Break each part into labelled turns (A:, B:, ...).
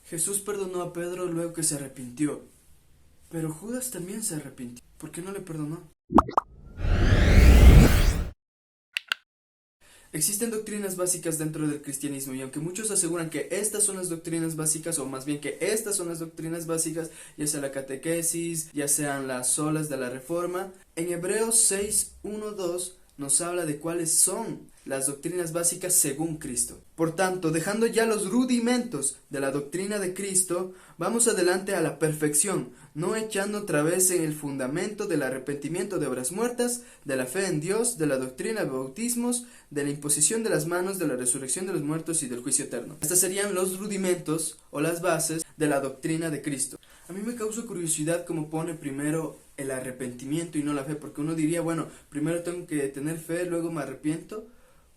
A: Jesús perdonó a Pedro luego que se arrepintió, pero Judas también se arrepintió. ¿Por qué no le perdonó? Existen doctrinas básicas dentro del cristianismo y aunque muchos aseguran que estas son las doctrinas básicas, o más bien que estas son las doctrinas básicas, ya sea la catequesis, ya sean las solas de la Reforma, en Hebreos 6:1-2 nos habla de cuáles son las doctrinas básicas según Cristo. Por tanto, dejando ya los rudimentos de la doctrina de Cristo, vamos adelante a la perfección, no echando otra vez en el fundamento del arrepentimiento de obras muertas, de la fe en Dios, de la doctrina de bautismos, de la imposición de las manos, de la resurrección de los muertos y del juicio eterno. Estos serían los rudimentos o las bases de la doctrina de Cristo. A mí me causa curiosidad cómo pone primero el arrepentimiento y no la fe, porque uno diría, bueno, primero tengo que tener fe, luego me arrepiento,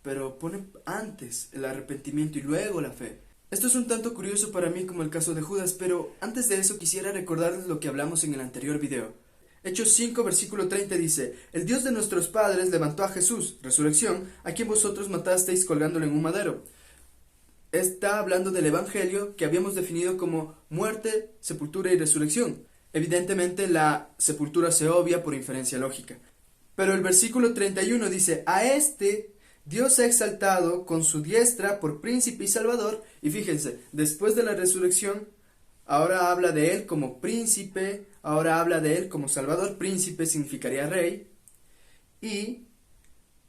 A: pero pone antes el arrepentimiento y luego la fe. Esto es un tanto curioso para mí como el caso de Judas, pero antes de eso quisiera recordarles lo que hablamos en el anterior video. Hechos 5, versículo 30 dice: El Dios de nuestros padres levantó a Jesús, resurrección, a quien vosotros matasteis colgándolo en un madero. Está hablando del evangelio que habíamos definido como muerte, sepultura y resurrección. Evidentemente la sepultura se obvia por inferencia lógica. Pero el versículo 31 dice: A este Dios ha exaltado con su diestra por príncipe y salvador. Y fíjense, después de la resurrección, ahora habla de él como príncipe, ahora habla de él como salvador. Príncipe significaría rey. Y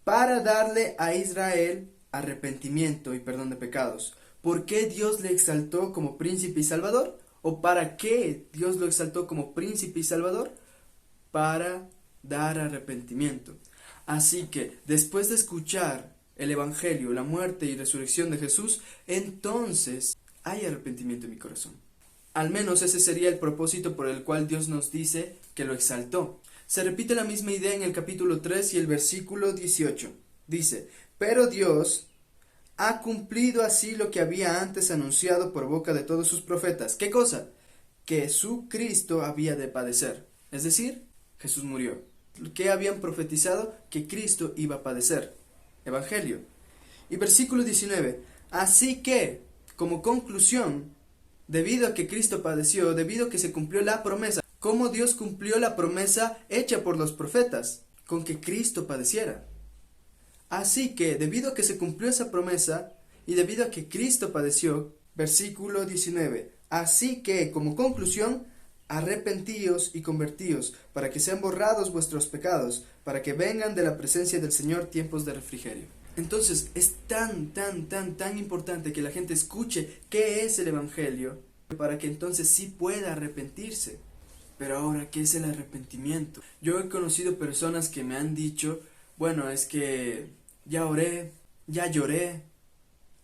A: para darle a Israel arrepentimiento y perdón de pecados. ¿Por qué Dios le exaltó como príncipe y salvador? ¿O para qué Dios lo exaltó como príncipe y salvador? Para dar arrepentimiento. Así que, después de escuchar el evangelio, la muerte y resurrección de Jesús, entonces hay arrepentimiento en mi corazón. Al menos ese sería el propósito por el cual Dios nos dice que lo exaltó. Se repite la misma idea en el capítulo 3 y el versículo 18. Dice: Pero Dios ha cumplido así lo que había antes anunciado por boca de todos sus profetas. ¿Qué cosa? Que su Cristo había de padecer. Es decir, Jesús murió. ¿Qué habían profetizado? Que Cristo iba a padecer. Evangelio. Y versículo 19. Así que, como conclusión, debido a que Cristo padeció, debido a que se cumplió la promesa, ¿cómo Dios cumplió la promesa hecha por los profetas? Con que Cristo padeciera. Así que, debido a que se cumplió esa promesa, y debido a que Cristo padeció, versículo 19, así que, como conclusión, arrepentíos y convertíos, para que sean borrados vuestros pecados, para que vengan de la presencia del Señor tiempos de refrigerio. Entonces, es tan importante que la gente escuche qué es el Evangelio, para que entonces sí pueda arrepentirse. Pero ahora, ¿qué es el arrepentimiento? Yo he conocido personas que me han dicho, bueno, es que ya oré, ya lloré,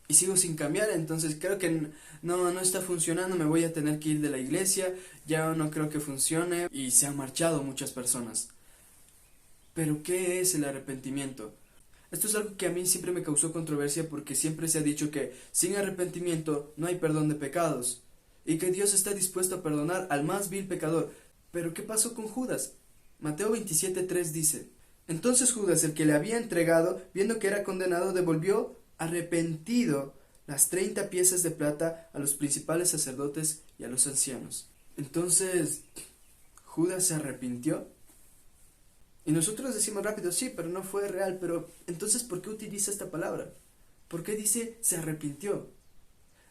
A: y sigo sin cambiar, entonces creo que no está funcionando, me voy a tener que ir de la iglesia, ya no creo que funcione, y se han marchado muchas personas. Pero ¿qué es el arrepentimiento? Esto es algo que a mí siempre me causó controversia porque siempre se ha dicho que sin arrepentimiento no hay perdón de pecados, y que Dios está dispuesto a perdonar al más vil pecador. Pero ¿qué pasó con Judas? Mateo 27:3 dice: Entonces Judas, el que le había entregado, viendo que era condenado, devolvió arrepentido las 30 piezas de plata a los principales sacerdotes y a los ancianos. Entonces, ¿Judas se arrepintió? Y nosotros decimos rápido, sí, pero no fue real. Pero entonces, ¿por qué utiliza esta palabra? ¿Por qué dice se arrepintió?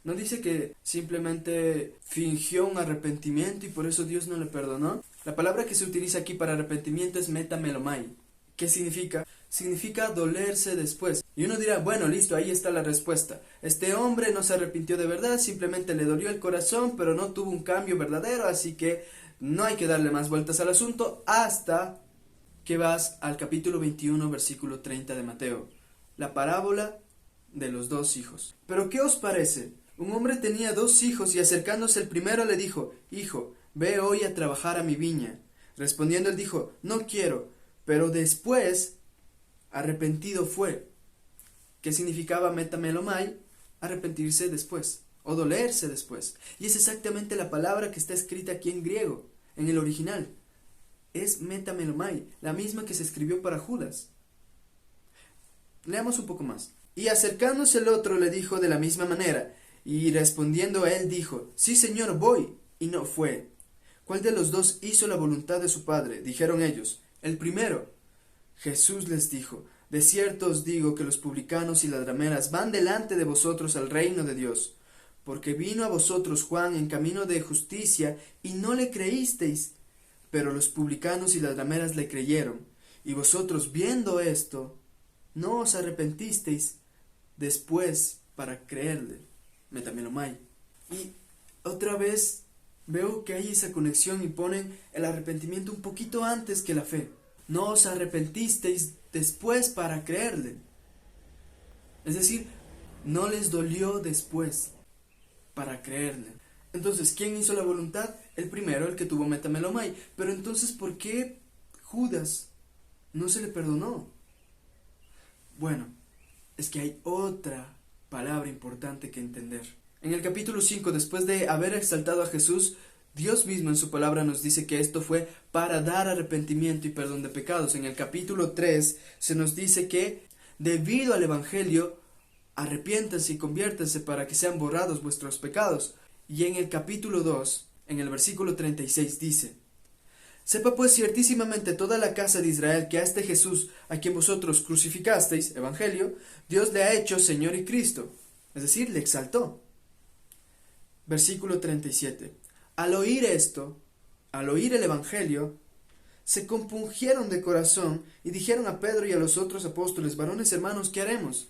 A: ¿No dice que simplemente fingió un arrepentimiento y por eso Dios no le perdonó? La palabra que se utiliza aquí para arrepentimiento es metamelomai. ¿Qué significa? Significa dolerse después. Y uno dirá, bueno, listo, ahí está la respuesta. Este hombre no se arrepintió de verdad, simplemente le dolió el corazón, pero no tuvo un cambio verdadero, así que no hay que darle más vueltas al asunto hasta que vas al capítulo 21, versículo 30 de Mateo. La parábola de los 2 hijos. ¿Pero qué os parece? Un hombre tenía 2 hijos y acercándose el primero le dijo: Hijo, ve hoy a trabajar a mi viña. Respondiendo él dijo: No quiero. Pero después, arrepentido fue. ¿Qué significaba metamelomai? Arrepentirse después, o dolerse después. Y es exactamente la palabra que está escrita aquí en griego, en el original. Es metamelomai, la misma que se escribió para Judas. Leamos un poco más. Y acercándose el otro le dijo de la misma manera. Y respondiendo él dijo, sí, Señor, voy. Y no fue. ¿Cuál de los dos hizo la voluntad de su padre? Dijeron ellos, el primero. Jesús les dijo, de cierto os digo que los publicanos y las rameras van delante de vosotros al reino de Dios. Porque vino a vosotros Juan en camino de justicia, y no le creísteis, pero los publicanos y las rameras le creyeron. Y vosotros, viendo esto, no os arrepentisteis después para creerle. Metamelomai. Y otra vez veo que hay esa conexión y ponen el arrepentimiento un poquito antes que la fe. No os arrepentisteis después para creerle. Es decir, no les dolió después para creerle. Entonces, ¿quién hizo la voluntad? El primero, el que tuvo metamelomai. Pero entonces, ¿por qué Judas no se le perdonó? Bueno, es que hay otra palabra importante que entender. En el capítulo 5, después de haber exaltado a Jesús, Dios mismo en su palabra nos dice que esto fue para dar arrepentimiento y perdón de pecados. En el capítulo 3 se nos dice que debido al Evangelio, arrepiéntanse y conviértanse para que sean borrados vuestros pecados. Y en el capítulo 2, en el versículo 36 dice, sepa pues ciertísimamente toda la casa de Israel que a este Jesús, a quien vosotros crucificasteis, Evangelio, Dios le ha hecho Señor y Cristo. Es decir, le exaltó. Versículo 37. Al oír esto, al oír el Evangelio, se compungieron de corazón y dijeron a Pedro y a los otros apóstoles, varones hermanos, ¿qué haremos?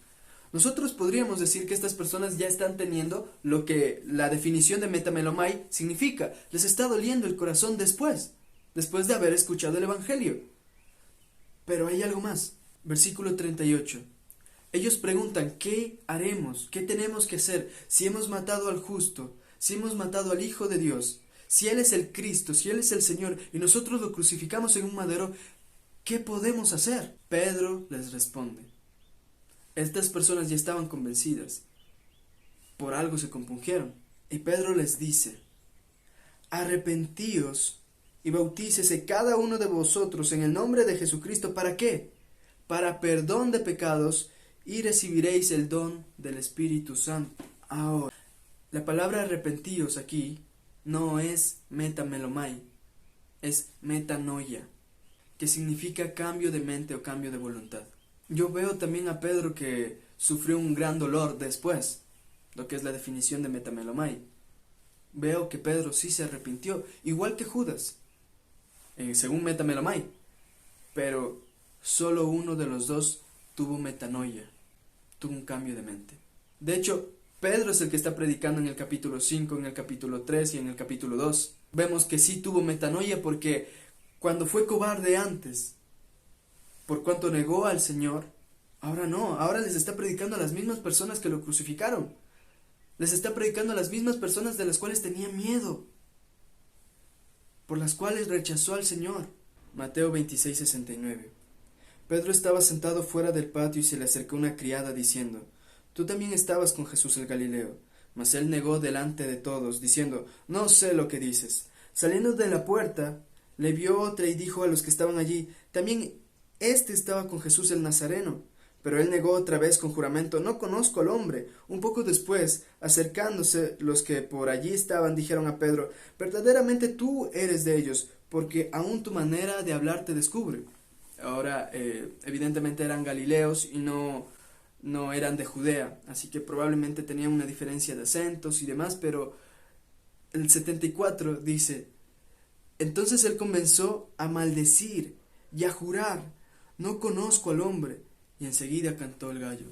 A: Nosotros podríamos decir que estas personas ya están teniendo lo que la definición de metamelomai significa. Les está doliendo el corazón después de haber escuchado el Evangelio. Pero hay algo más. Versículo 38. Ellos preguntan, ¿qué haremos? ¿Qué tenemos que hacer? Si hemos matado al justo, si hemos matado al Hijo de Dios, si Él es el Cristo, si Él es el Señor, y nosotros lo crucificamos en un madero, ¿qué podemos hacer? Pedro les responde. Estas personas ya estaban convencidas. Por algo se compungieron. Y Pedro les dice, arrepentíos y bautícese cada uno de vosotros en el nombre de Jesucristo. ¿Para qué? Para perdón de pecados, y recibiréis el don del Espíritu Santo. Ahora, la palabra arrepentíos aquí no es metamelomai, es metanoia, que significa cambio de mente o cambio de voluntad. Yo veo también a Pedro que sufrió un gran dolor después, lo que es la definición de metamelomai. Veo que Pedro sí se arrepintió, igual que Judas, según metamelomai, pero solo uno de los dos tuvo metanoia, tuvo un cambio de mente. De hecho, Pedro es el que está predicando en el capítulo 5, en el capítulo 3 y en el capítulo 2. Vemos que sí tuvo metanoia porque cuando fue cobarde antes, por cuanto negó al Señor, ahora no, ahora les está predicando a las mismas personas que lo crucificaron. Les está predicando a las mismas personas de las cuales tenía miedo, por las cuales rechazó al Señor. Mateo 26:69. Pedro estaba sentado fuera del patio y se le acercó una criada diciendo, tú también estabas con Jesús el Galileo. Mas él negó delante de todos, diciendo, no sé lo que dices. Saliendo de la puerta, le vio otra y dijo a los que estaban allí, también este estaba con Jesús el Nazareno. Pero él negó otra vez con juramento, no conozco al hombre. Un poco después, acercándose los que por allí estaban, dijeron a Pedro, verdaderamente tú eres de ellos, porque aún tu manera de hablar te descubre. Ahora, evidentemente eran galileos y no eran de Judea, así que probablemente tenían una diferencia de acentos y demás, pero el 74 dice, entonces él comenzó a maldecir y a jurar, no conozco al hombre, y enseguida cantó el gallo.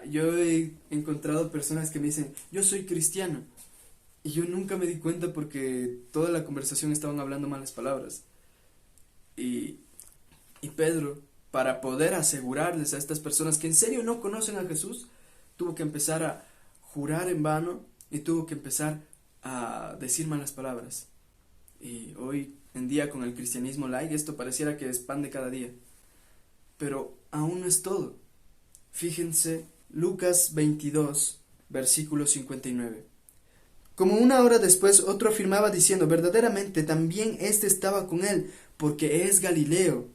A: Yo he encontrado personas que me dicen, yo soy cristiano, y yo nunca me di cuenta porque toda la conversación estaban hablando malas palabras. Y Pedro, para poder asegurarles a estas personas que en serio no conocen a Jesús, tuvo que empezar a jurar en vano y tuvo que empezar a decir malas palabras. Y hoy en día con el cristianismo light esto pareciera que es pan de cada día. Pero aún no es todo. Fíjense, Lucas 22, versículo 59. Como una hora después otro afirmaba diciendo, verdaderamente también éste estaba con él, porque es Galileo.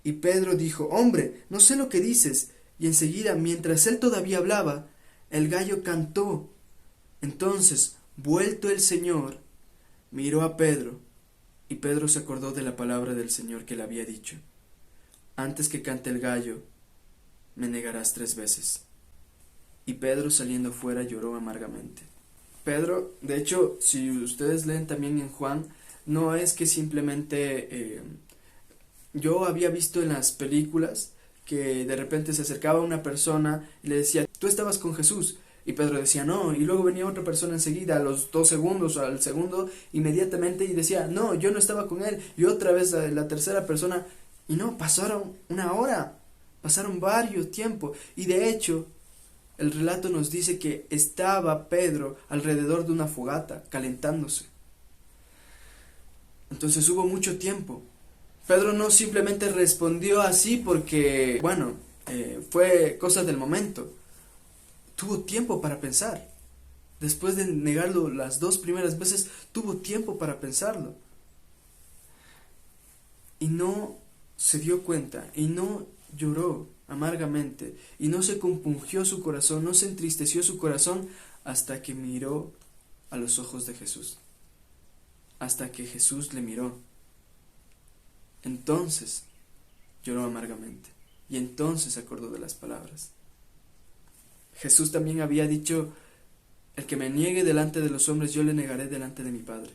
A: Y Pedro dijo, hombre, no sé lo que dices. Y enseguida, mientras él todavía hablaba, el gallo cantó. Entonces, vuelto el Señor, miró a Pedro, y Pedro se acordó de la palabra del Señor que le había dicho: antes que cante el gallo, me negarás 3 veces. Y Pedro, saliendo fuera, lloró amargamente. Pedro, de hecho, si ustedes leen también en Juan, no es que simplemente yo había visto en las películas que de repente se acercaba una persona y le decía: tú estabas con Jesús, y Pedro decía no, y luego venía otra persona enseguida, a los 2 segundos, al segundo, inmediatamente, y decía no, yo no estaba con él, y otra vez la tercera persona, y no, pasaron 1 hora, pasaron varios tiempos, y de hecho el relato nos dice que estaba Pedro alrededor de una fogata, calentándose. Entonces hubo mucho tiempo. Pedro no simplemente respondió así porque, bueno, fue cosa del momento. Tuvo tiempo para pensar. Después de negarlo las 2 primeras veces, tuvo tiempo para pensarlo. Y no se dio cuenta, y no lloró amargamente, y no se compungió su corazón, no se entristeció su corazón, hasta que miró a los ojos de Jesús. Hasta que Jesús le miró. Entonces lloró amargamente, y entonces se acordó de las palabras. Jesús también había dicho: el que me niegue delante de los hombres, yo le negaré delante de mi Padre.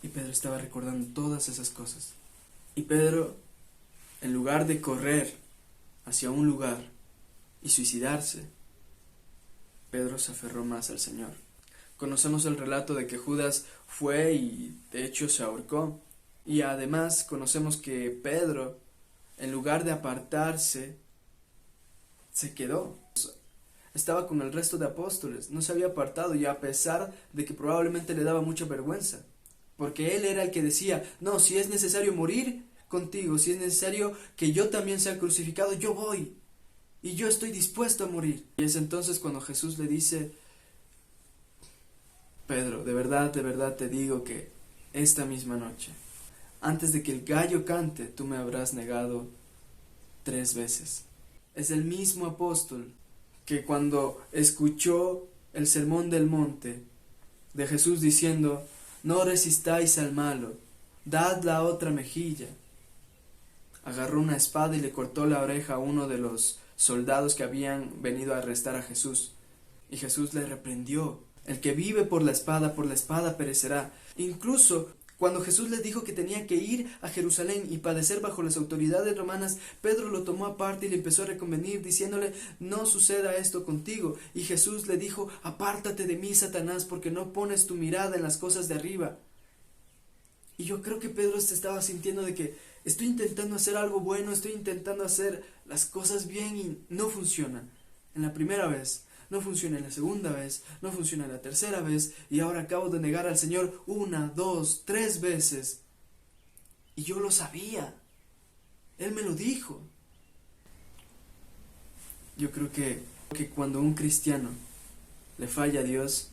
A: Y Pedro estaba recordando todas esas cosas. Y Pedro, en lugar de correr hacia un lugar y suicidarse, Pedro se aferró más al Señor. Conocemos el relato de que Judas fue y de hecho se ahorcó. Y además conocemos que Pedro, en lugar de apartarse, se quedó. Estaba con el resto de apóstoles, no se había apartado, y a pesar de que probablemente le daba mucha vergüenza, porque él era el que decía: no, si es necesario morir contigo, si es necesario que yo también sea crucificado, yo voy, y yo estoy dispuesto a morir. Y es entonces cuando Jesús le dice: Pedro, de verdad te digo que esta misma noche, antes de que el gallo cante, tú me habrás negado 3 veces. Es el mismo apóstol que cuando escuchó el sermón del monte de Jesús diciendo: no resistáis al malo, dad la otra mejilla, agarró una espada y le cortó la oreja a uno de los soldados que habían venido a arrestar a Jesús. Y Jesús le reprendió: el que vive por la espada perecerá. Incluso cuando Jesús le dijo que tenía que ir a Jerusalén y padecer bajo las autoridades romanas, Pedro lo tomó aparte y le empezó a reconvenir, diciéndole: no suceda esto contigo. Y Jesús le dijo: apártate de mí, Satanás, porque no pones tu mirada en las cosas de arriba. Y yo creo que Pedro se estaba sintiendo de que estoy intentando hacer algo bueno, estoy intentando hacer las cosas bien y no funciona. En la primera vez, no funciona en la segunda vez, no funciona en la tercera vez, y ahora acabo de negar al Señor 1, 2, 3 veces. Y yo lo sabía. Él me lo dijo. Yo creo que cuando un cristiano le falla a Dios,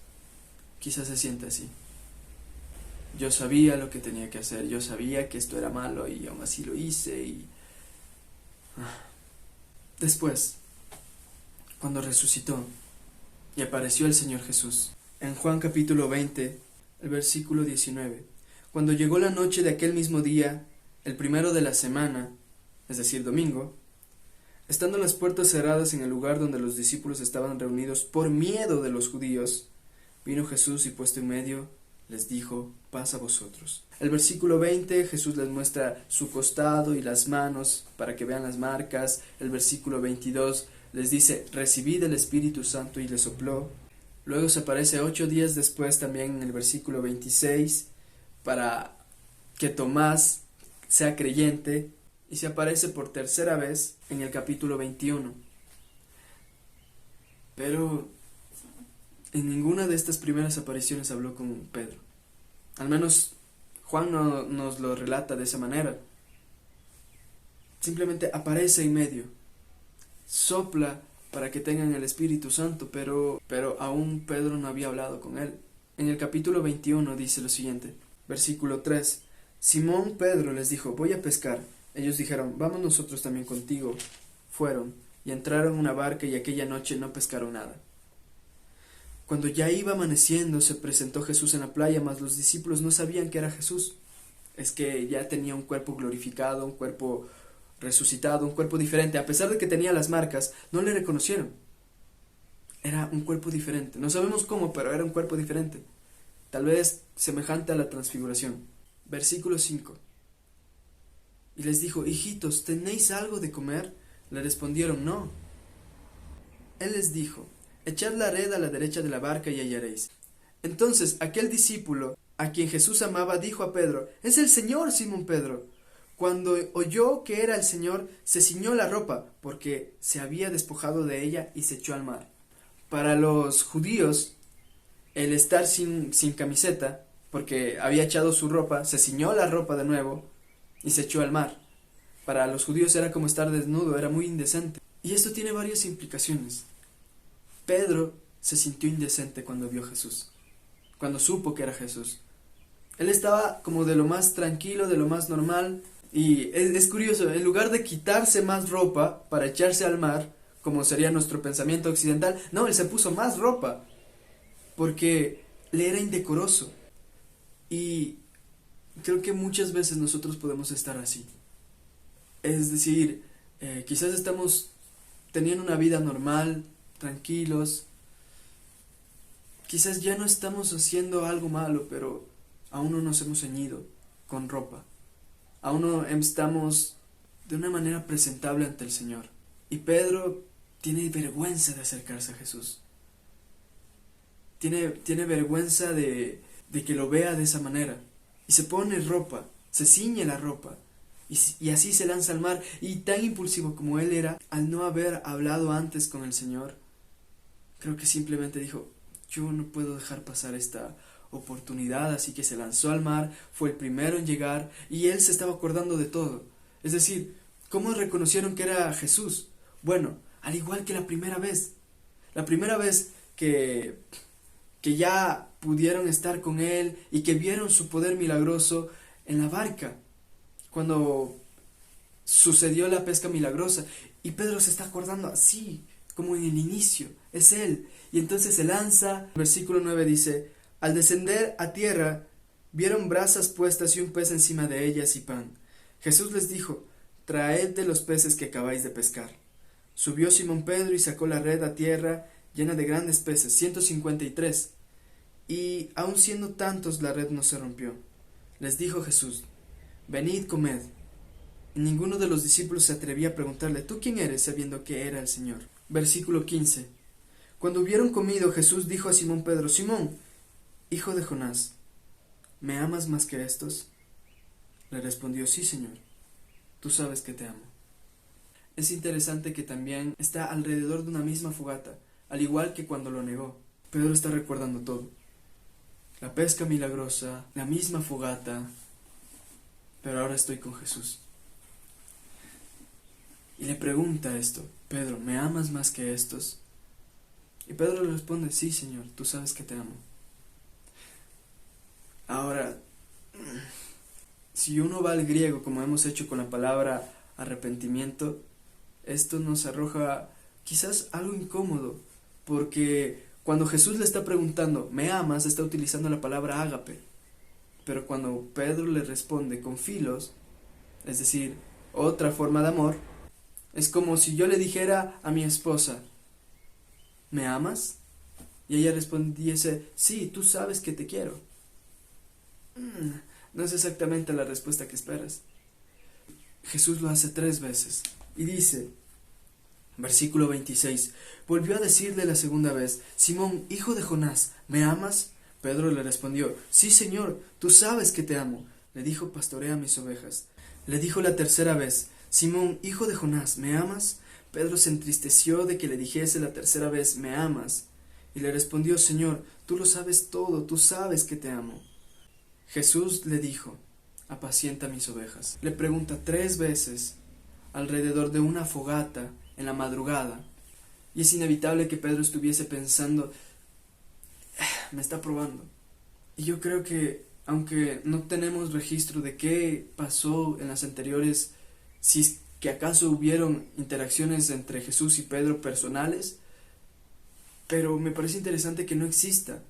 A: quizás se siente así. Yo sabía lo que tenía que hacer, yo sabía que esto era malo y aún así lo hice y... Después, cuando resucitó y apareció el Señor Jesús, en Juan capítulo 20, el versículo 19, cuando llegó la noche de aquel mismo día, el primero de la semana, es decir, domingo, estando las puertas cerradas en el lugar donde los discípulos estaban reunidos por miedo de los judíos, vino Jesús y puesto en medio, les dijo: paz a vosotros. El versículo 20, Jesús les muestra su costado y las manos para que vean las marcas. El versículo 22 les dice: recibid el Espíritu Santo, y les sopló. Luego se aparece 8 días después también en el versículo 26 para que Tomás sea creyente, y se aparece por tercera vez en el capítulo 21. Pero en ninguna de estas primeras apariciones habló con Pedro. Al menos Juan no nos lo relata de esa manera. Simplemente aparece en medio, sopla para que tengan el Espíritu Santo, pero aún Pedro no había hablado con él. En el capítulo 21 dice lo siguiente, versículo 3: Simón Pedro les dijo: voy a pescar. Ellos dijeron: vamos nosotros también contigo. Fueron y entraron en una barca, y aquella noche no pescaron nada. Cuando ya iba amaneciendo, se presentó Jesús en la playa, mas los discípulos no sabían que era Jesús. Es que ya tenía un cuerpo glorificado, un cuerpo resucitado, un cuerpo diferente. A pesar de que tenía las marcas, no le reconocieron. Era un cuerpo diferente. No sabemos cómo, pero era un cuerpo diferente. Tal vez semejante a la transfiguración. Versículo 5. Y les dijo: hijitos, ¿tenéis algo de comer? Le respondieron: no. Él les dijo: echad la red a la derecha de la barca y hallaréis. Entonces aquel discípulo, a quien Jesús amaba, dijo a Pedro: es el Señor, Simón Pedro. Cuando oyó que era el Señor, se ciñó la ropa, porque se había despojado de ella, y se echó al mar. Para los judíos, el estar sin camiseta, porque había echado su ropa, se ciñó la ropa de nuevo y se echó al mar. Para los judíos era como estar desnudo, era muy indecente. Y esto tiene varias implicaciones. Pedro se sintió indecente cuando vio a Jesús, cuando supo que era Jesús. Él estaba como de lo más tranquilo, de lo más normal. Y es curioso, en lugar de quitarse más ropa para echarse al mar, como sería nuestro pensamiento occidental, no, él se puso más ropa, porque le era indecoroso. Y creo que muchas veces nosotros podemos estar así. Es decir, quizás estamos teniendo una vida normal, tranquilos. Quizás ya no estamos haciendo algo malo, pero aún no nos hemos ceñido con ropa. Aún no estamos de una manera presentable ante el Señor. Y Pedro tiene vergüenza de acercarse a Jesús. Tiene vergüenza de que lo vea de esa manera. Y se pone ropa, se ciñe la ropa. Y así se lanza al mar. Y tan impulsivo como él era, al no haber hablado antes con el Señor, creo que simplemente dijo: yo no puedo dejar pasar esta oportunidad. Así que se lanzó al mar, fue el primero en llegar, y él se estaba acordando de todo. Es decir, ¿cómo reconocieron que era Jesús? Bueno, al igual que la primera vez que ya pudieron estar con él y que vieron su poder milagroso en la barca, cuando sucedió la pesca milagrosa, y Pedro se está acordando así como en el inicio, es él. Y entonces se lanza. Versículo 9 dice: al descender a tierra, vieron brasas puestas y un pez encima de ellas y pan. Jesús les dijo: traed de los peces que acabáis de pescar. Subió Simón Pedro y sacó la red a tierra llena de grandes peces, 153. Y aun siendo tantos, la red no se rompió. Les dijo Jesús: venid, comed. Y ninguno de los discípulos se atrevía a preguntarle: ¿tú quién eres?, sabiendo que era el Señor. Versículo 15. Cuando hubieron comido, Jesús dijo a Simón Pedro: Simón, hijo de Jonás, ¿me amas más que estos? Le respondió: sí, Señor, tú sabes que te amo. Es interesante que también está alrededor de una misma fogata, al igual que cuando lo negó. Pedro está recordando todo: la pesca milagrosa, la misma fogata, pero ahora estoy con Jesús. Y le pregunta esto: Pedro, ¿me amas más que estos? Y Pedro le responde: sí, Señor, tú sabes que te amo. Ahora, si uno va al griego, como hemos hecho con la palabra arrepentimiento, esto nos arroja quizás algo incómodo, porque cuando Jesús le está preguntando: ¿me amas?, está utilizando la palabra ágape. Pero cuando Pedro le responde con filos, es decir, otra forma de amor, es como si yo le dijera a mi esposa: ¿me amas? Y ella respondiese: sí, tú sabes que te quiero. No es exactamente la respuesta que esperas. Jesús lo hace 3 veces. Y dice, versículo 26, volvió a decirle la segunda vez: Simón, hijo de Jonás, ¿me amas? Pedro le respondió: sí, Señor, tú sabes que te amo. Le dijo: pastorea mis ovejas. Le dijo la tercera vez: Simón, hijo de Jonás, ¿me amas? Pedro se entristeció de que le dijese la tercera vez: ¿me amas? Y le respondió: Señor, tú lo sabes todo, tú sabes que te amo. Jesús le dijo: apacienta mis ovejas. Le pregunta 3 veces alrededor de una fogata en la madrugada, y es inevitable que Pedro estuviese pensando: me está probando. Y yo creo que, aunque no tenemos registro de qué pasó en las anteriores, si es que acaso hubieron interacciones entre Jesús y Pedro personales, Pero me parece interesante que no exista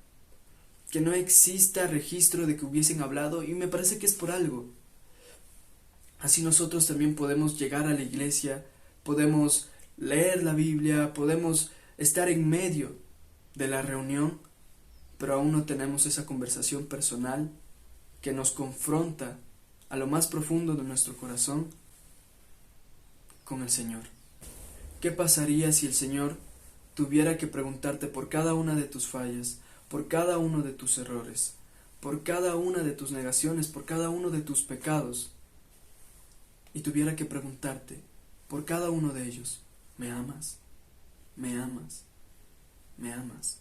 A: registro de que hubiesen hablado, y me parece que es por algo. Así nosotros también podemos llegar a la iglesia, podemos leer la Biblia, podemos estar en medio de la reunión, pero aún no tenemos esa conversación personal que nos confronta a lo más profundo de nuestro corazón con el Señor. ¿Qué pasaría si el Señor tuviera que preguntarte por cada una de tus fallas, por cada uno de tus errores, por cada una de tus negaciones, por cada uno de tus pecados, y tuviera que preguntarte por cada uno de ellos: ¿me amas? ¿Me amas? ¿Me amas?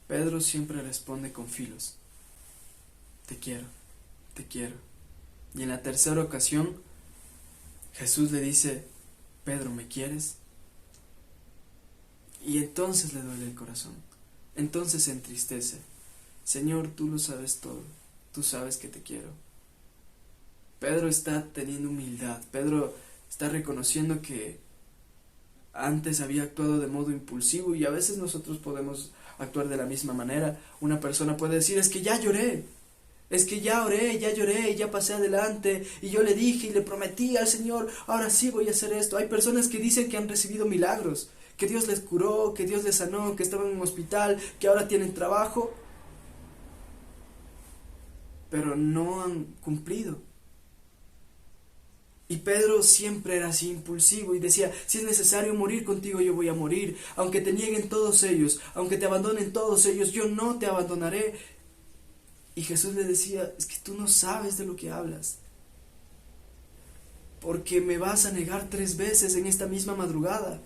A: Pedro siempre responde con filos: te quiero, te quiero. Y en la tercera ocasión, Jesús le dice: Pedro, ¿me quieres? Y entonces le duele el corazón, entonces se entristece. Señor, tú lo sabes todo, tú sabes que te quiero. Pedro está teniendo humildad, Pedro está reconociendo que antes había actuado de modo impulsivo, y a veces nosotros podemos actuar de la misma manera. Una persona puede decir: es que ya lloré, es que ya oré, ya lloré, ya pasé adelante, y yo le dije y le prometí al Señor, ahora sí voy a hacer esto. Hay personas que dicen que han recibido milagros, que Dios les curó, que Dios les sanó, que estaban en un hospital, que ahora tienen trabajo, pero no han cumplido. Y Pedro siempre era así impulsivo y decía: si es necesario morir contigo, yo voy a morir, aunque te nieguen todos ellos, aunque te abandonen todos ellos, yo no te abandonaré. Y Jesús le decía: es que tú no sabes de lo que hablas, porque me vas a negar 3 veces en esta misma madrugada.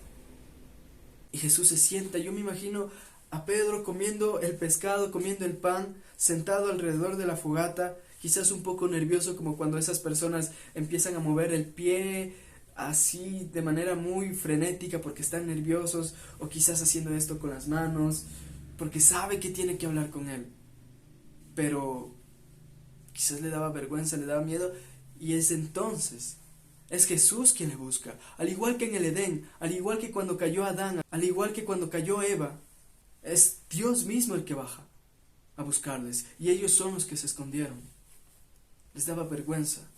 A: Y Jesús se sienta. Yo me imagino a Pedro comiendo el pescado, comiendo el pan, sentado alrededor de la fogata, quizás un poco nervioso, como cuando esas personas empiezan a mover el pie así de manera muy frenética porque están nerviosos, o quizás haciendo esto con las manos porque sabe que tiene que hablar con él, pero quizás le daba vergüenza, le daba miedo. Y es Jesús quien le busca, al igual que en el Edén, al igual que cuando cayó Adán, al igual que cuando cayó Eva. Es Dios mismo el que baja a buscarles, y ellos son los que se escondieron. Les daba vergüenza,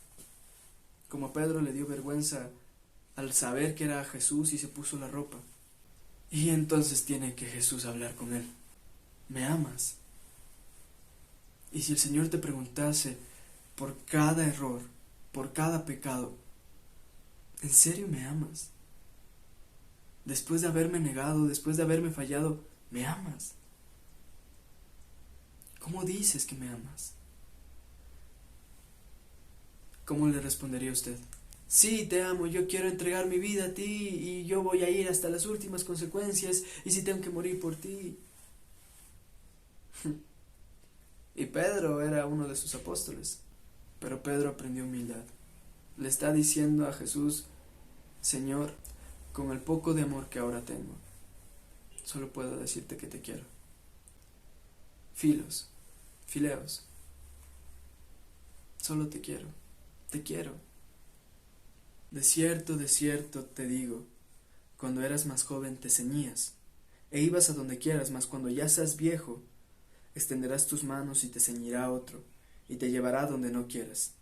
A: como a Pedro le dio vergüenza al saber que era Jesús y se puso la ropa. Y entonces tiene que Jesús hablar con él: ¿me amas? Y si el Señor te preguntase por cada error, por cada pecado: ¿en serio me amas? Después de haberme negado, después de haberme fallado, ¿me amas? ¿Cómo dices que me amas? ¿Cómo le respondería usted? Sí, te amo, yo quiero entregar mi vida a ti, y yo voy a ir hasta las últimas consecuencias, y si tengo que morir por ti. Y Pedro era uno de sus apóstoles, pero Pedro aprendió humildad. Le está diciendo a Jesús: Señor, con el poco de amor que ahora tengo, solo puedo decirte que te quiero. Fileos, solo te quiero, te quiero. De cierto te digo, cuando eras más joven te ceñías, e ibas a donde quieras, mas cuando ya seas viejo, extenderás tus manos y te ceñirá otro, y te llevará donde no quieras.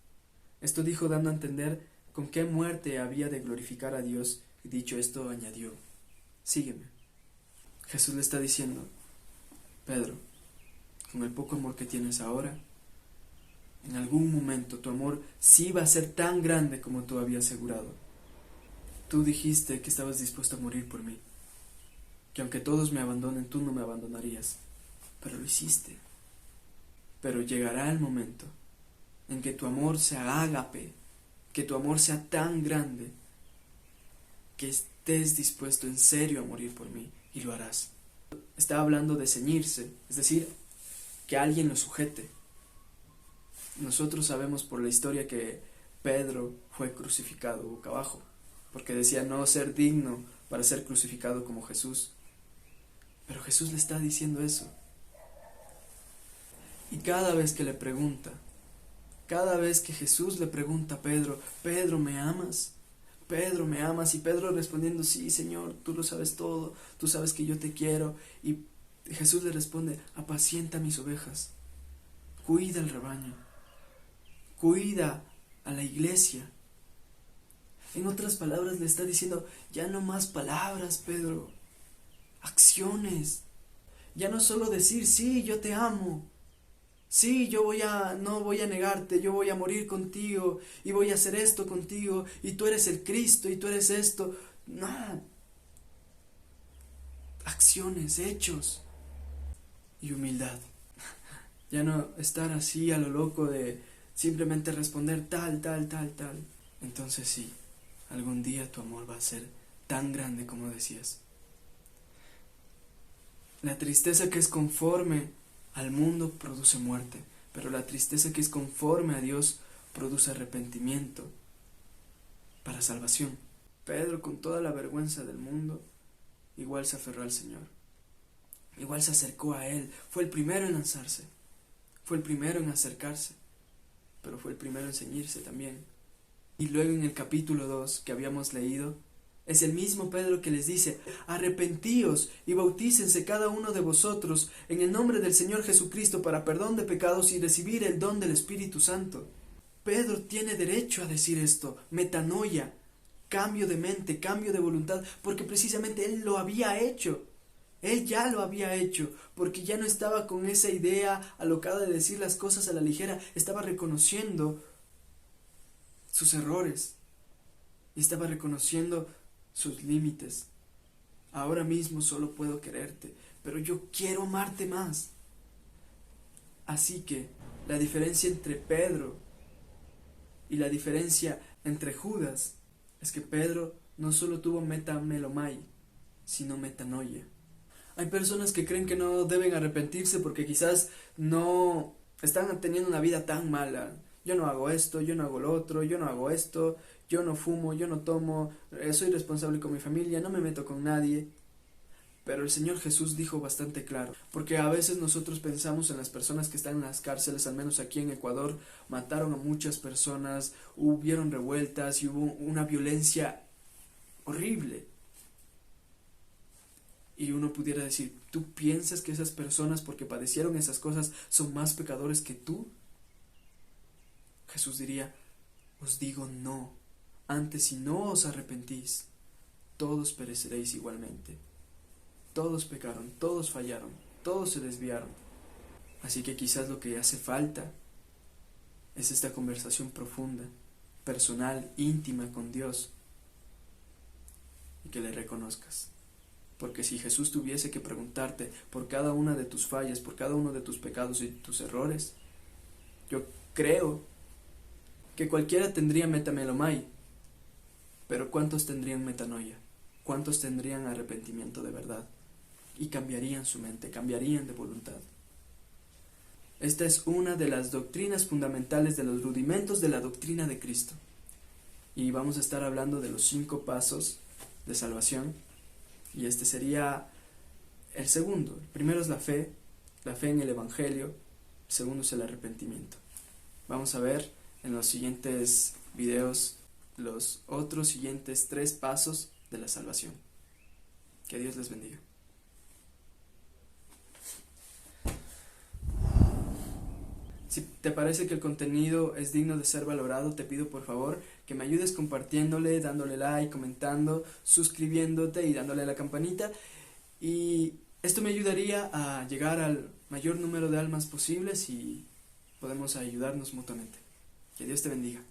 A: Esto dijo dando a entender con qué muerte había de glorificar a Dios, y dicho esto añadió: sígueme. Jesús le está diciendo: Pedro, con el poco amor que tienes ahora, en algún momento tu amor sí va a ser tan grande como tú habías asegurado. Tú dijiste que estabas dispuesto a morir por mí, que aunque todos me abandonen, tú no me abandonarías, pero lo hiciste. Pero llegará el momento en que tu amor sea ágape, que tu amor sea tan grande, que estés dispuesto en serio a morir por mí, y lo harás. Está hablando de ceñirse, es decir, que alguien lo sujete. Nosotros sabemos por la historia que Pedro fue crucificado boca abajo, porque decía no ser digno para ser crucificado como Jesús. Pero Jesús le está diciendo eso. Y cada vez que le pregunta, cada vez que Jesús le pregunta a Pedro: Pedro, ¿me amas? Pedro, ¿me amas? Y Pedro respondiendo, sí, Señor, tú lo sabes todo, tú sabes que yo te quiero. Y Jesús le responde, apacienta mis ovejas, cuida el rebaño, cuida a la iglesia. En otras palabras le está diciendo, ya no más palabras, Pedro, acciones. Ya no solo decir, sí, yo te amo, sí, no voy a negarte, yo voy a morir contigo y voy a hacer esto contigo y tú eres el Cristo y tú eres esto. No, acciones, hechos y humildad. Ya no estar así a lo loco de simplemente responder tal, tal, tal, tal. Entonces sí, algún día tu amor va a ser tan grande como decías. La tristeza que es conforme al mundo produce muerte, pero la tristeza que es conforme a Dios produce arrepentimiento para salvación. Pedro, con toda la vergüenza del mundo, igual se aferró al Señor, igual se acercó a Él, fue el primero en lanzarse, fue el primero en acercarse, pero fue el primero en ceñirse también. Y luego en el capítulo 2 que habíamos leído, es el mismo Pedro que les dice, arrepentíos y bautícense cada uno de vosotros en el nombre del Señor Jesucristo para perdón de pecados y recibir el don del Espíritu Santo. Pedro tiene derecho a decir esto, metanoia, cambio de mente, cambio de voluntad, porque precisamente él lo había hecho. Él ya lo había hecho, porque ya no estaba con esa idea alocada de decir las cosas a la ligera, estaba reconociendo sus errores y estaba reconociendo sus límites. Ahora mismo solo puedo quererte, pero yo quiero amarte más. Así que la diferencia entre Pedro y la diferencia entre Judas es que Pedro no solo tuvo metamelomai, sino metanoia. Hay personas que creen que no deben arrepentirse porque quizás no están teniendo una vida tan mala. Yo no hago esto, yo no hago lo otro, yo no hago esto, yo no fumo, yo no tomo, soy responsable con mi familia, no me meto con nadie. Pero el Señor Jesús dijo bastante claro, porque a veces nosotros pensamos en las personas que están en las cárceles, al menos aquí en Ecuador, mataron a muchas personas, hubieron revueltas y hubo una violencia horrible. Y uno pudiera decir, ¿tú piensas que esas personas, porque padecieron esas cosas, son más pecadores que tú? Jesús diría, os digo no, antes si no os arrepentís, todos pereceréis igualmente. Todos pecaron, todos fallaron, todos se desviaron. Así que quizás lo que hace falta es esta conversación profunda, personal, íntima con Dios, y que le reconozcas. Porque si Jesús tuviese que preguntarte por cada una de tus fallas, por cada uno de tus pecados y tus errores, yo creo que cualquiera tendría metamelomai, pero ¿cuántos tendrían metanoia? ¿Cuántos tendrían arrepentimiento de verdad? Y cambiarían su mente, cambiarían de voluntad. Esta es una de las doctrinas fundamentales, de los rudimentos de la doctrina de Cristo. Y vamos a estar hablando de los 5 pasos de salvación. Y este sería el segundo. El primero es la fe en el Evangelio. El segundo es el arrepentimiento. Vamos a ver en los siguientes videos los otros siguientes 3 pasos de la salvación. Que Dios les bendiga. Si te parece que el contenido es digno de ser valorado, te pido por favor que me ayudes compartiéndole, dándole like, comentando, suscribiéndote y dándole a la campanita. Y esto me ayudaría a llegar al mayor número de almas posibles y podemos ayudarnos mutuamente. Que Dios te bendiga.